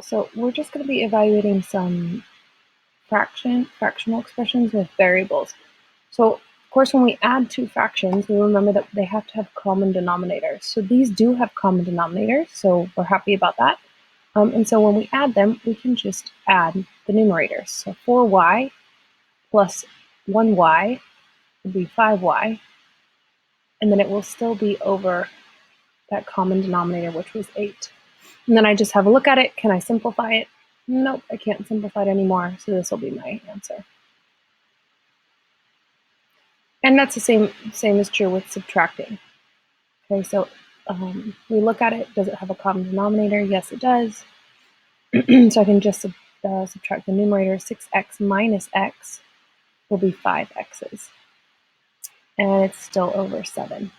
So we're just going to be evaluating some fractional expressions with variables. So of course, when we add two fractions, we remember that they have to have common denominators. So these do have common denominators, so we're happy about that. And so when we add them, we can just add the numerators. So 4y plus 1y would be 5y, and then it will still be over that common denominator, which was 8. And then I just have a look at it. Can I simplify it? Nope, I can't simplify it anymore, so this will be my answer. And that's the same is true with subtracting. Okay, so we look at it. Does it have a common denominator? Yes, it does. So I can just subtract the numerator. 6x minus x will be 5x's. And it's still over 7.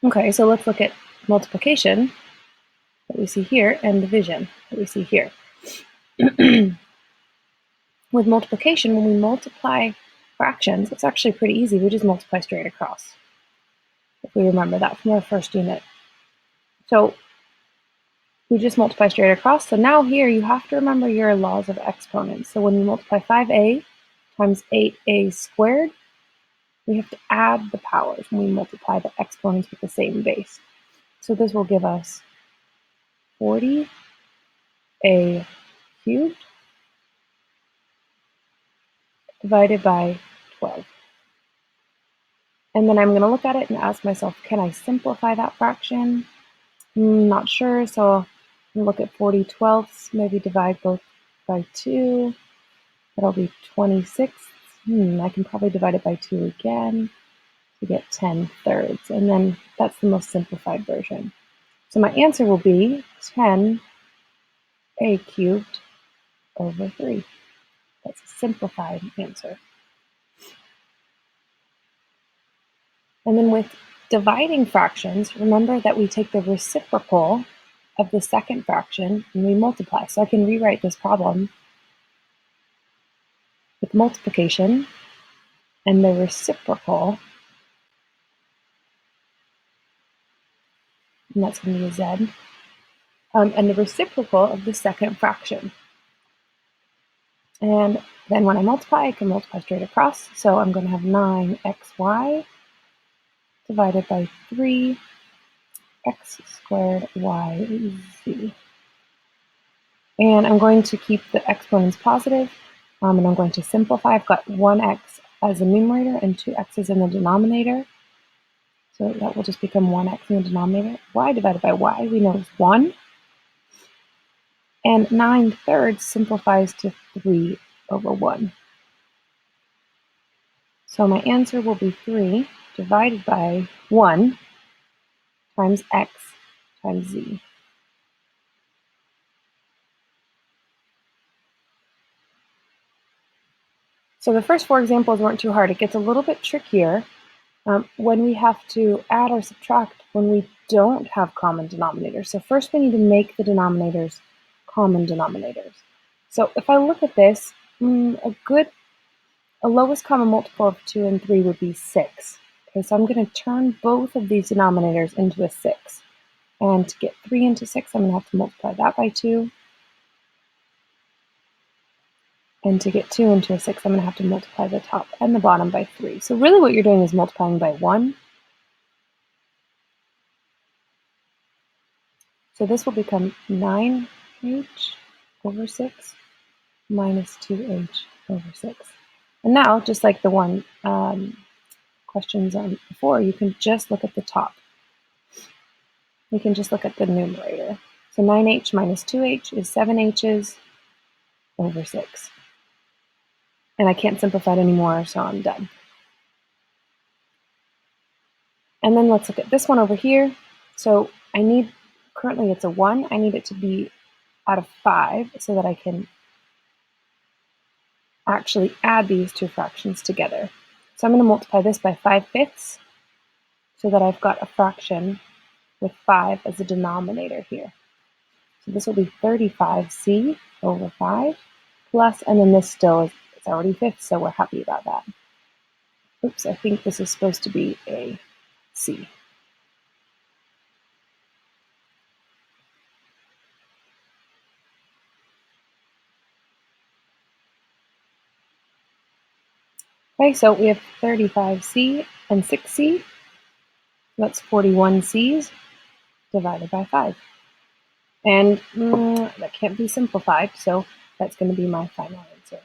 Okay, so let's look at multiplication that we see here and division that we see here. With multiplication, when we multiply fractions, it's actually pretty easy. We just multiply straight across, if we remember that from our first unit. So we just multiply straight across. So now here you have to remember your laws of exponents. So when you multiply 5a times 8a squared, we have to add the powers when we multiply the exponents with the same base. So this will give us 40a cubed divided by 12. And then I'm going to look at it and ask myself, can I simplify that fraction? Not sure, so I'm look at 40 twelfths, maybe divide both by 2. That'll be 26. I can probably divide it by 2 again to get 10 thirds. And then that's the most simplified version. So my answer will be 10a cubed over 3. That's a simplified answer. And then with dividing fractions, remember that we take the reciprocal of the second fraction and we multiply. So I can rewrite this problem with multiplication and the reciprocal, and that's going to be a z, and the reciprocal of the second fraction. And then when I multiply, I can multiply straight across. So I'm going to have 9xy divided by 3x squared yz. And I'm going to keep the exponents positive, and I'm going to simplify. I've got 1x as a numerator and 2x's in the denominator. So that will just become 1x in the denominator. Y divided by y, we know is 1. And 9 thirds simplifies to 3 over 1. So my answer will be 3 divided by 1 times x times z. So the first 4 examples weren't too hard. It gets a little bit trickier when we have to add or subtract when we don't have common denominators. So first we need to make the denominators common denominators. So if I look at this, a lowest common multiple of 2 and 3 would be 6. Okay, so I'm going to turn both of these denominators into a 6. And to get 3 into 6, I'm going to have to multiply that by 2. And to get 2 into a 6, I'm going to have to multiply the top and the bottom by 3. So really what you're doing is multiplying by 1. So this will become 9h over 6 minus 2h over 6. And now, just like the one questions on before, you can just look at the top. You can just look at the numerator. So 9h minus 2h is 7h's over 6. And I can't simplify it anymore, so I'm done. And then let's look at this one over here. So currently it's a 1. I need it to be out of 5 so that I can actually add these two fractions together. So I'm going to multiply this by 5/5 so that I've got a fraction with 5 as a denominator here. So this will be 35c over 5 plus, and then this still is it's already fifths, so we're happy about that. Oops, I think this is supposed to be a c. Okay, so we have 35c and 6c. That's 41 c's divided by 5. And that can't be simplified, so that's going to be my final answer.